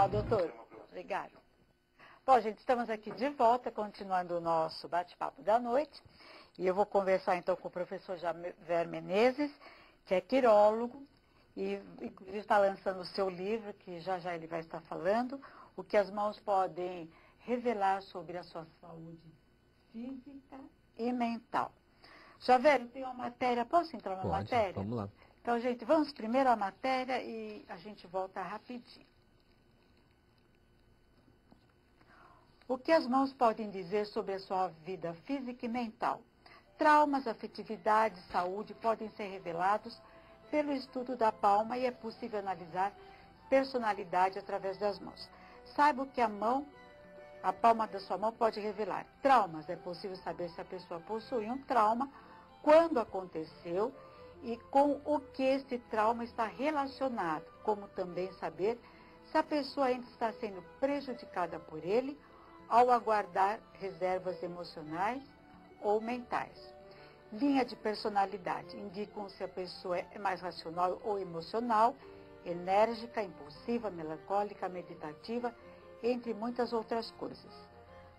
Tchau, doutor. Obrigada. Bom, gente, estamos aqui de volta, continuando o nosso bate-papo da noite. E eu vou conversar, então, com o professor Javer Menezes, que é quirólogo, e inclusive está lançando o seu livro, que já já ele vai estar falando, o que as mãos podem revelar sobre a sua saúde física e mental. Javer, eu tenho uma matéria, posso entrar na matéria? Vamos lá. Então, gente, vamos primeiro à matéria e a gente volta rapidinho. O que as mãos podem dizer sobre a sua vida física e mental? Traumas, afetividade, saúde podem ser revelados pelo estudo da palma e é possível analisar personalidade através das mãos. Saiba que a palma da sua mão pode revelar traumas. É possível saber se a pessoa possui um trauma, quando aconteceu e com o que esse trauma está relacionado, como também saber se a pessoa ainda está sendo prejudicada por ele ao aguardar reservas emocionais ou mentais. Linha de personalidade indicam se a pessoa é mais racional ou emocional, enérgica, impulsiva, melancólica, meditativa, entre muitas outras coisas.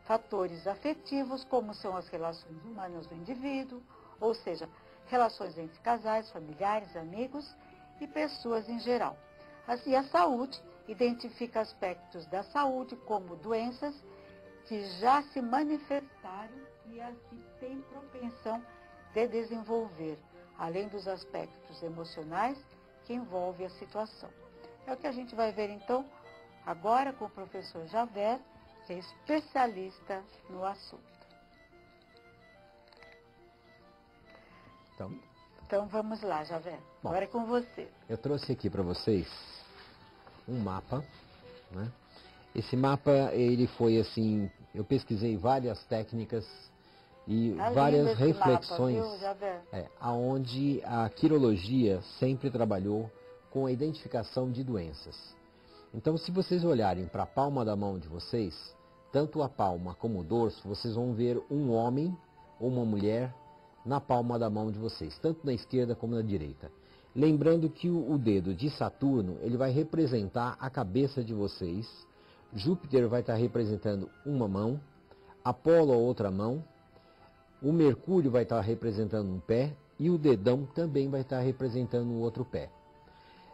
Fatores afetivos, como são as relações humanas do indivíduo, ou seja, relações entre casais, familiares, amigos e pessoas em geral. Assim, a saúde identifica aspectos da saúde, como doenças que já se manifestaram e as que têm propensão de desenvolver, além dos aspectos emocionais que envolvem a situação. É o que a gente vai ver, então, agora com o professor Javer, que é especialista no assunto. Então vamos lá, Javer. Bom, agora é com você. Eu trouxe aqui para vocês um mapa, né? Esse mapa, ele foi assim, eu pesquisei várias técnicas e várias reflexões, mapa, viu, Javer? aonde a quirologia sempre trabalhou com a identificação de doenças. Então, se vocês olharem para a palma da mão de vocês, tanto a palma como o dorso, vocês vão ver um homem ou uma mulher na palma da mão de vocês, tanto na esquerda como na direita. Lembrando que o dedo de Saturno, ele vai representar a cabeça de vocês, Júpiter vai estar representando uma mão, Apolo a outra mão, o Mercúrio vai estar representando um pé e o dedão também vai estar representando o outro pé.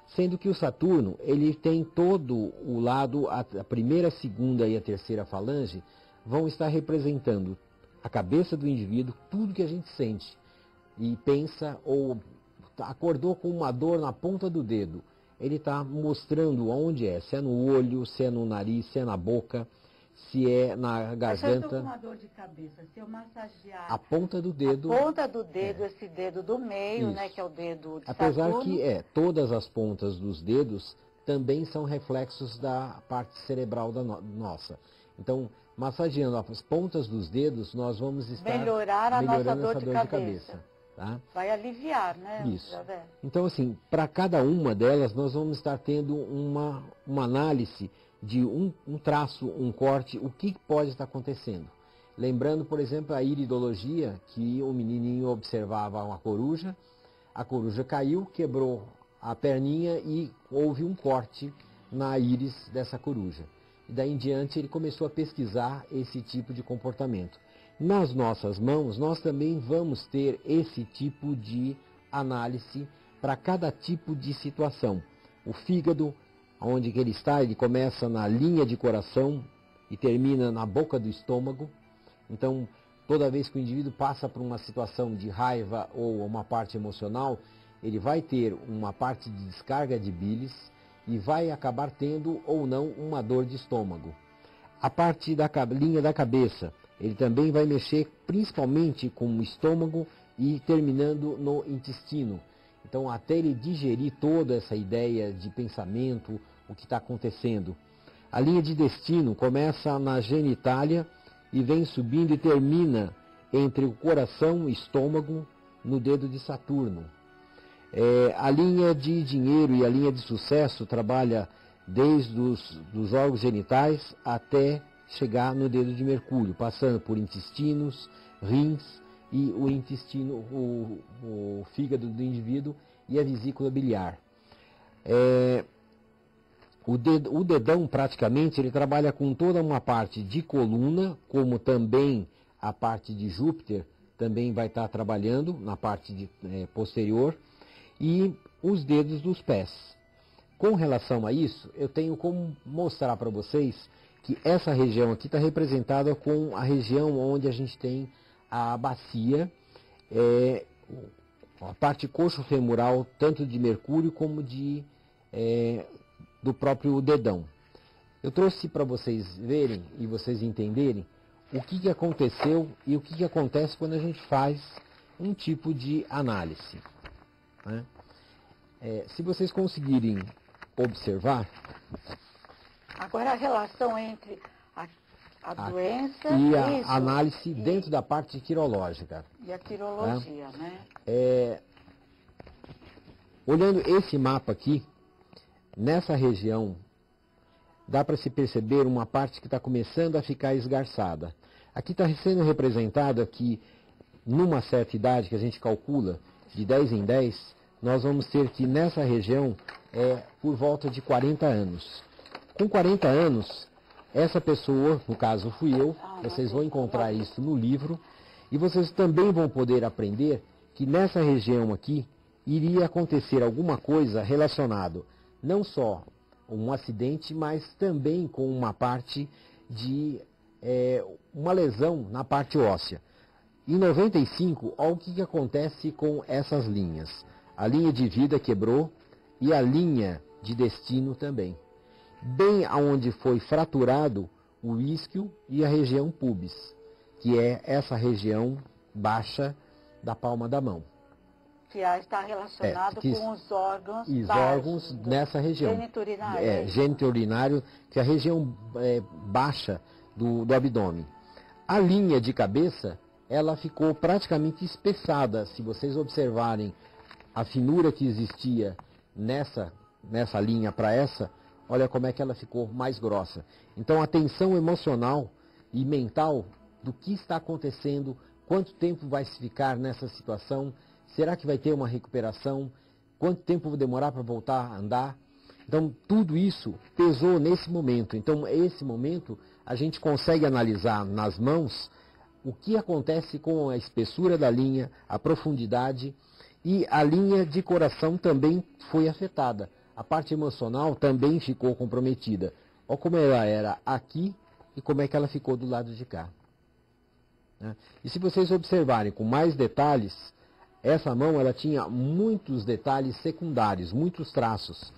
Sendo que o Saturno, ele tem todo o lado, a primeira, a segunda e a terceira falange vão estar representando a cabeça do indivíduo, tudo que a gente sente e pensa ou acordou com uma dor na ponta do dedo. Ele está mostrando onde é, se é no olho, se é no nariz, se é na boca, se é na garganta. Se eu estou com uma dor de cabeça, se eu massagear a ponta do dedo, esse dedo do meio, né, que é o dedo de Apesar Saturno. que todas as pontas dos dedos também são reflexos da parte cerebral da nossa. Então, massageando as pontas dos dedos, nós vamos estar melhorar a nossa melhorando dor essa de dor de cabeça. cabeça. Tá? Vai aliviar, né? Isso. Então, assim, para cada uma delas, nós vamos estar tendo uma análise de um traço, um corte, o que pode estar acontecendo. Lembrando, por exemplo, a iridologia, que o menininho observava uma coruja, a coruja caiu, quebrou a perninha e houve um corte na íris dessa coruja. E daí em diante ele começou a pesquisar esse tipo de comportamento. Nas nossas mãos, nós também vamos ter esse tipo de análise para cada tipo de situação. O fígado, onde que ele está, ele começa na linha de coração e termina na boca do estômago. Então, toda vez que o indivíduo passa por uma situação de raiva ou uma parte emocional, ele vai ter uma parte de descarga de bilis e vai acabar tendo ou não uma dor de estômago. A parte da linha da cabeça, ele também vai mexer principalmente com o estômago e terminando no intestino. Então, até ele digerir toda essa ideia de pensamento, o que está acontecendo. A linha de destino começa na genitália e vem subindo e termina entre o coração e estômago no dedo de Saturno. A linha de dinheiro e a linha de sucesso trabalha desde dos órgãos genitais até chegar no dedo de Mercúrio, passando por intestinos, rins e o intestino, o fígado do indivíduo e a vesícula biliar. O dedão, praticamente, ele trabalha com toda uma parte de coluna, como também a parte de Júpiter também vai estar trabalhando na parte posterior, e os dedos dos pés. Com relação a isso, eu tenho como mostrar para vocês que essa região aqui está representada com a região onde a gente tem a bacia, a parte coxo-femoral, tanto de Mercúrio como do próprio dedão. Eu trouxe para vocês verem e vocês entenderem o que aconteceu e o que acontece quando a gente faz um tipo de análise, né? Se vocês conseguirem observar... Agora a relação entre a doença e a análise dentro da parte quirológica. E a quirologia, né? Olhando esse mapa aqui, nessa região, dá para se perceber uma parte que está começando a ficar esgarçada. Aqui está sendo representado que, numa certa idade que a gente calcula, de 10 em 10, nós vamos ter que nessa região, por volta de 40 anos. Com 40 anos, essa pessoa, no caso fui eu, vocês vão encontrar isso no livro, e vocês também vão poder aprender que nessa região aqui, iria acontecer alguma coisa relacionada não só um acidente, mas também com uma parte de uma lesão na parte óssea. Em 95, olha o que acontece com essas linhas. A linha de vida quebrou e a linha de destino também. Bem aonde foi fraturado o isquio e a região pubis, que é essa região baixa da palma da mão. Que está relacionado com os órgãos órgãos nessa região. Geniturinário. Geniturinário, que é a região baixa do abdômen. A linha de cabeça, ela ficou praticamente espessada. Se vocês observarem a finura que existia nessa linha para essa, olha como é que ela ficou mais grossa. Então a tensão emocional e mental do que está acontecendo, quanto tempo vai se ficar nessa situação, será que vai ter uma recuperação? Quanto tempo vai demorar para voltar a andar? Então, tudo isso pesou nesse momento. Então, esse momento, a gente consegue analisar nas mãos o que acontece com a espessura da linha, a profundidade, e a linha de coração também foi afetada. A parte emocional também ficou comprometida. Olha como ela era aqui e como é que ela ficou do lado de cá. E se vocês observarem com mais detalhes, essa mão ela tinha muitos detalhes secundários, muitos traços.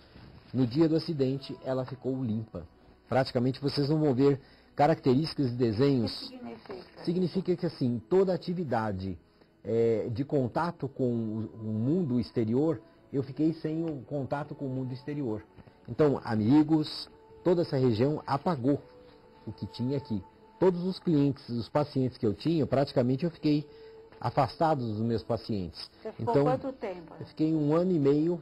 No dia do acidente, ela ficou limpa. Praticamente vocês não vão ver características de desenhos. O que significa? Significa que assim, toda atividade de contato com o mundo exterior, eu fiquei sem o contato com o mundo exterior. Então, amigos, toda essa região apagou o que tinha aqui. Todos os clientes, os pacientes que eu tinha, praticamente eu fiquei afastado dos meus pacientes. Você ficou então, quanto tempo? Eu fiquei 1 ano e meio,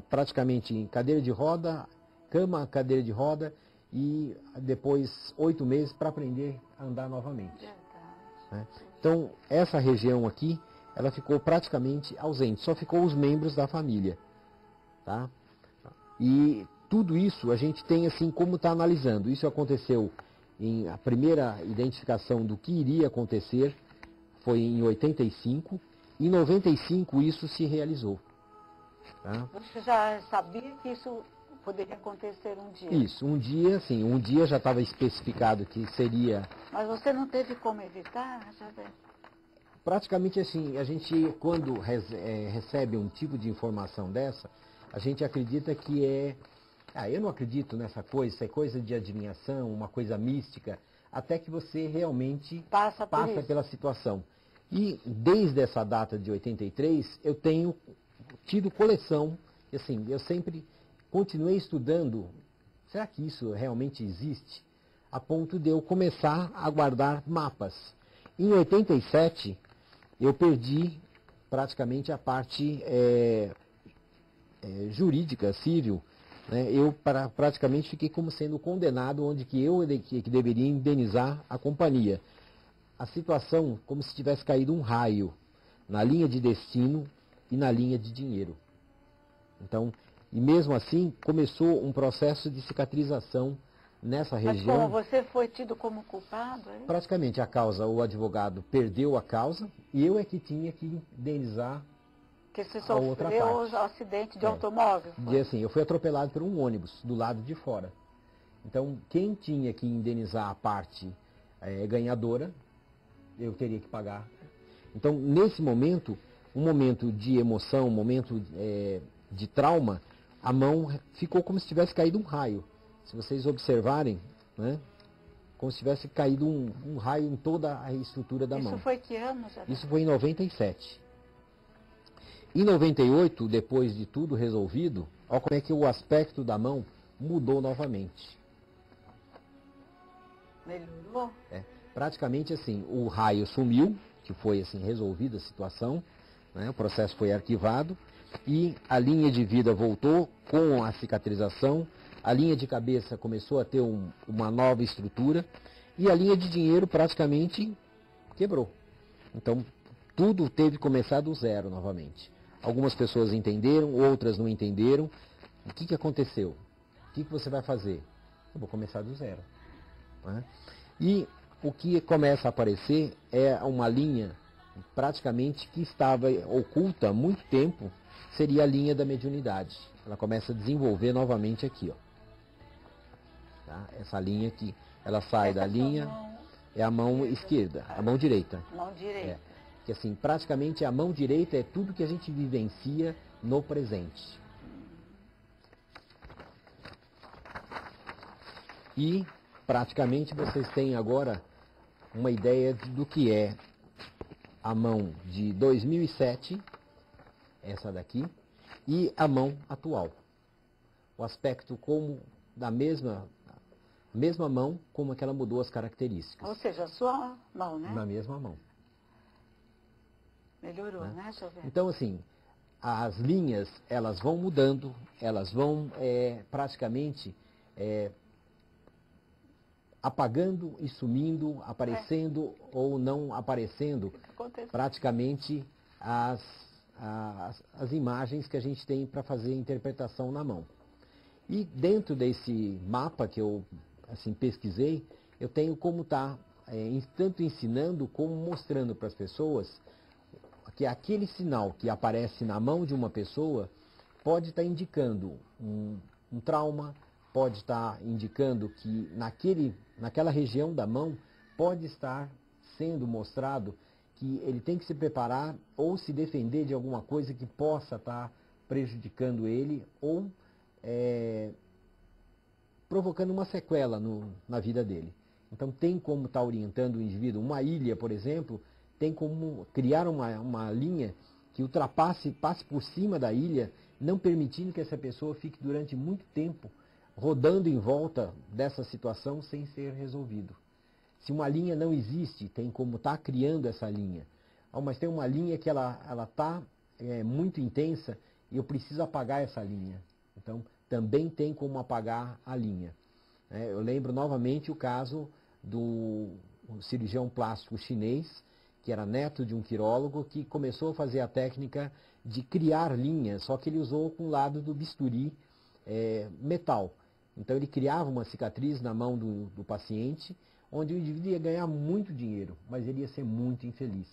praticamente em cadeira de roda, cama, cadeira de roda, e depois 8 meses para aprender a andar novamente. Né? Então, essa região aqui, ela ficou praticamente ausente, só ficou os membros da família. Tá? E tudo isso a gente tem assim como está analisando. Isso aconteceu em a primeira identificação do que iria acontecer foi em 85, em 95 isso se realizou. Tá? Você já sabia que isso poderia acontecer um dia? Isso, um dia, sim, um dia já estava especificado que seria... Mas você não teve como evitar, Javé? Praticamente assim, a gente quando recebe um tipo de informação dessa, a gente acredita que eu não acredito nessa coisa, isso é coisa de adivinhação, uma coisa mística, até que você realmente passa pela situação. E desde essa data de 83, eu tenho tido coleção, assim, eu sempre continuei estudando, será que isso realmente existe? A ponto de eu começar a guardar mapas. Em 87, eu perdi praticamente a parte jurídica, civil. Eu praticamente fiquei como sendo condenado, onde que eu que deveria indenizar a companhia. A situação como se tivesse caído um raio na linha de destino e na linha de dinheiro. Então, E mesmo assim, começou um processo de cicatrização nessa região. Mas como você foi tido como culpado? É isso? Praticamente a causa, o advogado perdeu a causa e eu é que tinha que indenizar Que você a outra sofreu parte. o acidente de automóvel. E assim, eu fui atropelado por um ônibus do lado de fora. Então, quem tinha que indenizar a parte ganhadora, eu teria que pagar. Então, nesse momento, um momento de emoção, um momento de trauma, a mão ficou como se tivesse caído um raio. Se vocês observarem, né, como se tivesse caído um raio em toda a estrutura da mão. Isso foi que ano, Zé? Isso foi em 97. Em 98, depois de tudo resolvido, olha como é que o aspecto da mão mudou novamente. Melhorou? Praticamente assim, o raio sumiu, que foi assim resolvida a situação, né, o processo foi arquivado, e a linha de vida voltou com a cicatrização, a linha de cabeça começou a ter uma nova estrutura, e a linha de dinheiro praticamente quebrou. Então, tudo teve que começar do zero novamente. Algumas pessoas entenderam, outras não entenderam. O que aconteceu? O que você vai fazer? Eu vou começar do zero. Né? E o que começa a aparecer é uma linha praticamente que estava oculta há muito tempo, seria a linha da mediunidade. Ela começa a desenvolver novamente aqui. Ó. Tá? Essa linha aqui, ela sai da linha, é a mão esquerda, a mão direita. Mão direita. Que assim, praticamente a mão direita é tudo que a gente vivencia no presente. E praticamente vocês têm agora uma ideia do que é a mão de 2007, essa daqui, e a mão atual. O aspecto como da mesma mão, como é que ela mudou as características. Ou seja, a sua mão, né? Na mesma mão. Melhorou, né, Jovem? Então, assim, as linhas, elas vão mudando, elas vão praticamente apagando e sumindo, aparecendo ou não aparecendo, praticamente as imagens que a gente tem para fazer interpretação na mão. E dentro desse mapa que eu assim, pesquisei, eu tenho como está, tanto ensinando como mostrando para as pessoas que aquele sinal que aparece na mão de uma pessoa pode estar indicando um trauma, pode estar indicando que naquela região da mão pode estar sendo mostrado que ele tem que se preparar ou se defender de alguma coisa que possa estar prejudicando ele ou provocando uma sequela na vida dele. Então tem como estar orientando o indivíduo. Uma ilha, por exemplo, tem como criar uma linha que passe por cima da ilha, não permitindo que essa pessoa fique durante muito tempo rodando em volta dessa situação sem ser resolvido. Se uma linha não existe, tem como estar criando essa linha. Mas tem uma linha que ela está muito intensa e eu preciso apagar essa linha. Então, também tem como apagar a linha. Eu lembro novamente o caso do cirurgião plástico chinês, que era neto de um quirólogo, que começou a fazer a técnica de criar linhas, só que ele usou com o lado do bisturi metal. Então ele criava uma cicatriz na mão do paciente, onde o indivíduo ia ganhar muito dinheiro, mas ele ia ser muito infeliz.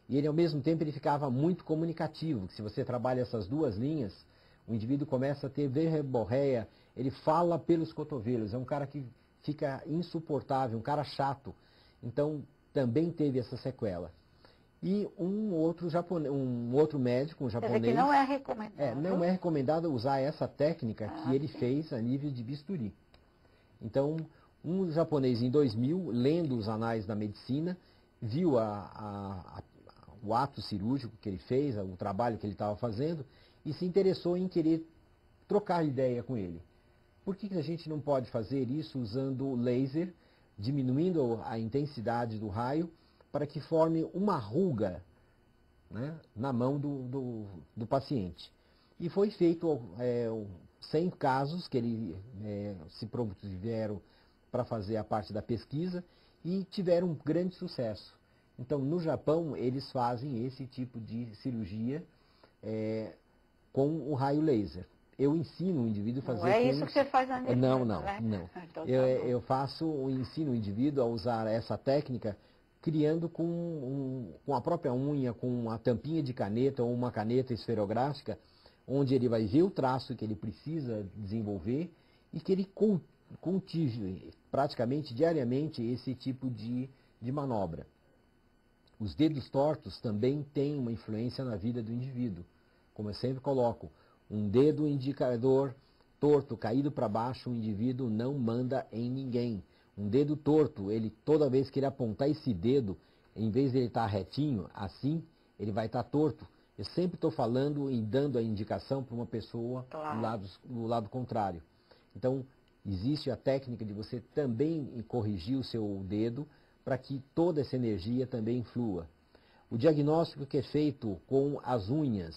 E ele, ao mesmo tempo, ele ficava muito comunicativo, que se você trabalha essas duas linhas, o indivíduo começa a ter verborreia, ele fala pelos cotovelos, é um cara que fica insuportável, um cara chato. Então, também teve essa sequela. E um outro médico, um japonês... Quer dizer que não é recomendado. Não é recomendado usar essa técnica que ele fez a nível de bisturi. Então, um japonês em 2000, lendo os anais da medicina, viu o ato cirúrgico que ele fez, o trabalho que ele estava fazendo, e se interessou em querer trocar ideia com ele. Por que a gente não pode fazer isso usando laser, diminuindo a intensidade do raio, para que forme uma ruga, né, na mão do paciente? E foi feito 100 casos que ele se propuseram para fazer a parte da pesquisa e tiveram um grande sucesso. Então, no Japão, eles fazem esse tipo de cirurgia com o raio laser. Eu ensino o indivíduo a fazer... Não é isso que você faz na Não, né? não. Então, Eu ensino o indivíduo a usar essa técnica criando com a própria unha, com a tampinha de caneta ou uma caneta esferográfica, onde ele vai ver o traço que ele precisa desenvolver e que ele cultive praticamente diariamente esse tipo de manobra. Os dedos tortos também têm uma influência na vida do indivíduo. Como eu sempre coloco, um dedo indicador torto, caído para baixo, o indivíduo não manda em ninguém. Um dedo torto, ele toda vez que ele apontar esse dedo, em vez de ele estar retinho, assim, ele vai estar torto. Eu sempre estou falando e dando a indicação para uma pessoa do lado contrário. Então, existe a técnica de você também corrigir o seu dedo para que toda essa energia também flua. O diagnóstico que é feito com as unhas,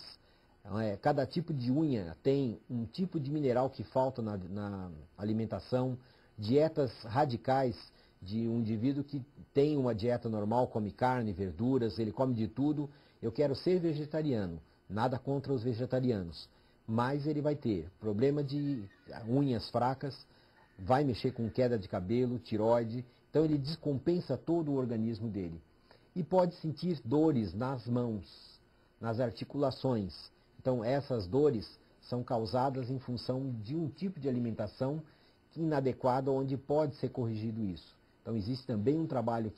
cada tipo de unha tem um tipo de mineral que falta na alimentação, dietas radicais de um indivíduo que tem uma dieta normal, come carne, verduras, ele come de tudo. Eu quero ser vegetariano, nada contra os vegetarianos, mas ele vai ter problema de unhas fracas, vai mexer com queda de cabelo, tireoide, então ele descompensa todo o organismo dele. E pode sentir dores nas mãos, nas articulações. Então essas dores são causadas em função de um tipo de alimentação inadequada, onde pode ser corrigido isso. Então existe também um trabalho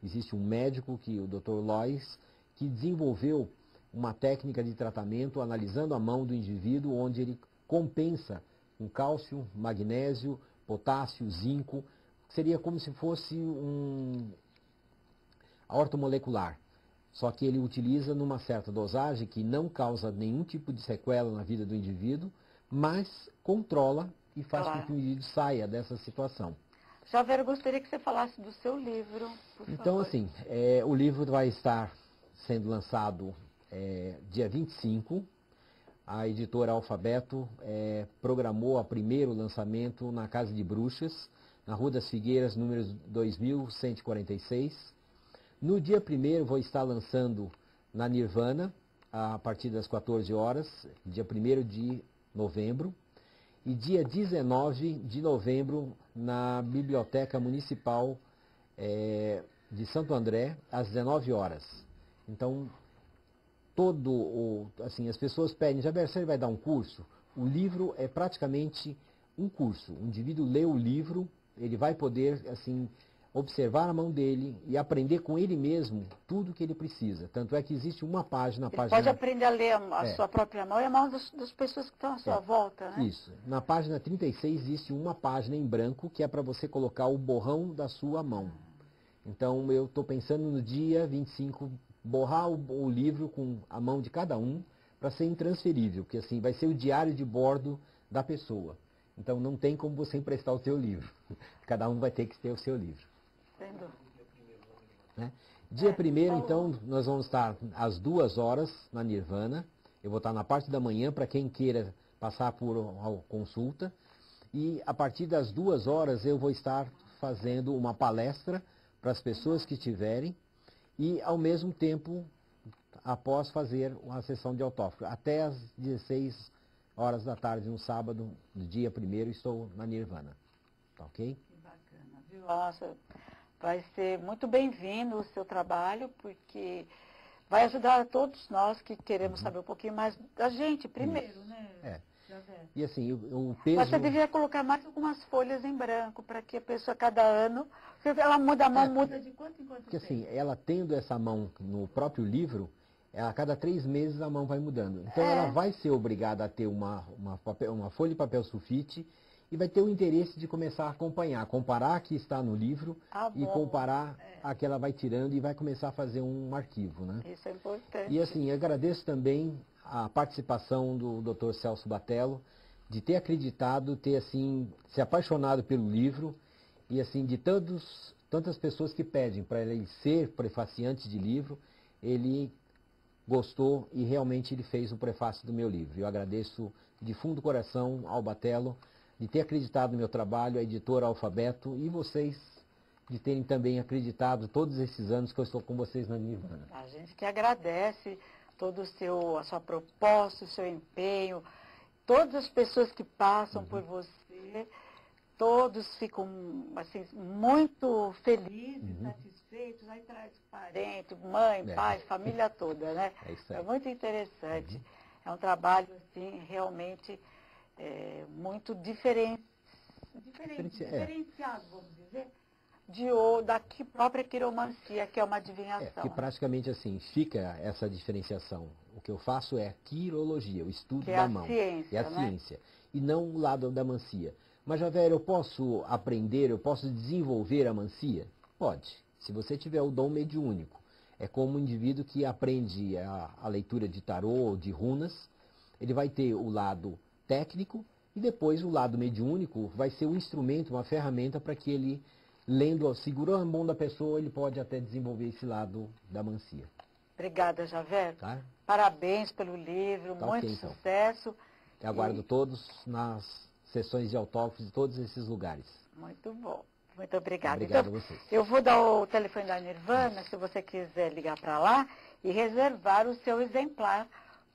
existe um médico, o Dr. Lois, que desenvolveu uma técnica de tratamento analisando a mão do indivíduo, onde ele compensa com cálcio, magnésio, potássio, zinco, seria como se fosse a ortomolecular. Só que ele utiliza numa certa dosagem que não causa nenhum tipo de sequela na vida do indivíduo, mas controla e faz com que o indivíduo saia dessa situação. Javer, eu gostaria que você falasse do seu livro, por Então, favor. assim, o livro vai estar sendo lançado dia 25. A editora Alfabeto programou o primeiro lançamento na Casa de Bruxas, na Rua das Figueiras, número 2146. No dia 1º vou estar lançando na Nirvana, a partir das 14 horas, dia 1º de novembro. E dia 19 de novembro, na Biblioteca Municipal de Santo André, às 19 horas. Então, as pessoas pedem, Jaber, você vai dar um curso? O livro é praticamente um curso. O indivíduo lê o livro, ele vai poder, assim, observar a mão dele e aprender com ele mesmo tudo que ele precisa. Tanto é que existe uma página... Ele pode aprender a ler a sua própria mão e a mão das pessoas que estão à sua volta, né? Isso. Na página 36 existe uma página em branco que é para você colocar o borrão da sua mão. Então eu estou pensando no dia 25 borrar o livro com a mão de cada um para ser intransferível, porque assim vai ser o diário de bordo da pessoa. Então não tem como você emprestar o seu livro. Cada um vai ter que ter o seu livro. Entendo. Dia 1º, então, nós vamos estar às 2 horas na Nirvana. Eu vou estar na parte da manhã para quem queira passar por consulta. E a partir das 2 horas eu vou estar fazendo uma palestra para as pessoas que tiverem. E, ao mesmo tempo, após fazer uma sessão de autógrafo. Até às 16 horas da tarde, no sábado, no dia 1º, estou na Nirvana. Tá ok? Que bacana, viu? Nossa, vai ser muito bem-vindo o seu trabalho, porque vai ajudar a todos nós que queremos saber um pouquinho mais da gente primeiro, né? E assim, o peso... Mas você deveria colocar mais algumas folhas em branco, para que a pessoa, cada ano, ela muda a mão, muda de quanto em quanto Porque tempo? assim, ela tendo essa mão no próprio livro, a cada 3 meses a mão vai mudando. Então ela vai ser obrigada a ter uma folha de papel sulfite e vai ter o interesse de começar a acompanhar, comparar a que está no livro e comparar a que ela vai tirando e vai começar a fazer um arquivo, né? Isso é importante. E assim, eu agradeço também a participação do Dr. Celso Batello, de ter acreditado, ter assim, se apaixonado pelo livro e assim, de tantas pessoas que pedem para ele ser prefaciante de livro, ele gostou e realmente ele fez o prefácio do meu livro. Eu agradeço de fundo do coração ao Batello de ter acreditado no meu trabalho, a editora Alfabeto e vocês de terem também acreditado todos esses anos que eu estou com vocês na Nirvana. A gente que agradece. todo a sua proposta, o seu empenho, todas as pessoas que passam por você, todos ficam assim, muito felizes, satisfeitos, aí traz parente, mãe, pai, família toda, né? É isso aí. É muito interessante. É um trabalho, assim, realmente muito diferenciado, vamos dizer, da própria quiromancia, que é uma adivinhação. Que praticamente assim, fica essa diferenciação. O que eu faço é a quirologia, o estudo Que é da a mão. ciência, É a né? ciência. E não o lado da mancia. Mas, Javério, eu posso aprender, eu posso desenvolver a mancia? Pode. Se você tiver o dom mediúnico. É como um indivíduo que aprende a leitura de tarô, de runas. Ele vai ter o lado técnico e depois o lado mediúnico vai ser um instrumento, uma ferramenta para que ele, lendo, segurando a mão da pessoa, ele pode até desenvolver esse lado da mancia. Obrigada, Javé. Tá? Parabéns pelo livro, Tá, muito ok, então. sucesso. Eu aguardo todos nas sessões de autógrafos de todos esses lugares. Muito bom. Muito obrigada. Obrigado Então, a vocês. eu vou dar o telefone da Nirvana, se você quiser ligar para lá e reservar o seu exemplar.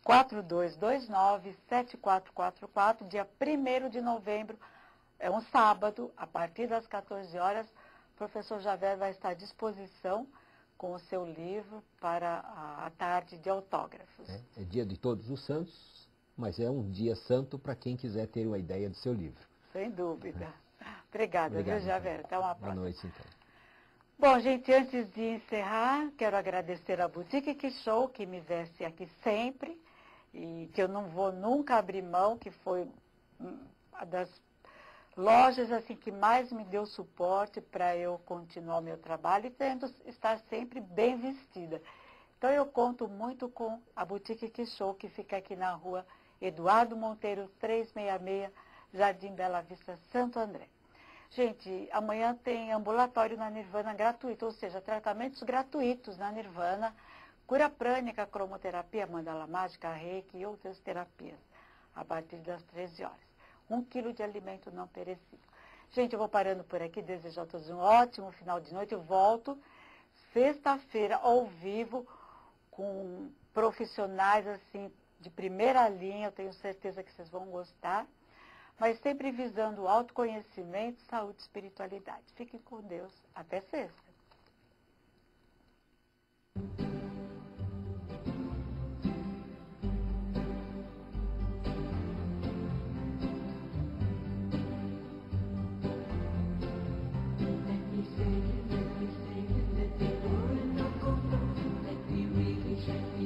4229-7444, dia 1º de novembro, é um sábado, a partir das 14 horas, o professor Javé vai estar à disposição com o seu livro para a tarde de autógrafos. É dia de Todos os Santos, mas é um dia santo para quem quiser ter uma ideia do seu livro. Sem dúvida. Obrigada, viu, Javé? Então. Até uma próxima. Boa noite, então. Bom, gente, antes de encerrar, quero agradecer a Boutique Que Show, que me veste aqui sempre, e que eu não vou nunca abrir mão, que foi uma das lojas assim, que mais me deu suporte para eu continuar o meu trabalho e tendo estar sempre bem vestida. Então eu conto muito com a Boutique Que Show, que fica aqui na rua Eduardo Monteiro 366, Jardim Bela Vista, Santo André. Gente, amanhã tem ambulatório na Nirvana gratuito, ou seja, tratamentos gratuitos na Nirvana, cura prânica, cromoterapia, mandala mágica, reiki e outras terapias, a partir das 13 horas. 1 quilo de alimento não perecível. Gente, eu vou parando por aqui, desejo a todos um ótimo final de noite. Eu volto sexta-feira ao vivo com profissionais assim de primeira linha, eu tenho certeza que vocês vão gostar, mas sempre visando o autoconhecimento, saúde e espiritualidade. Fiquem com Deus. Até sexta. Let me really check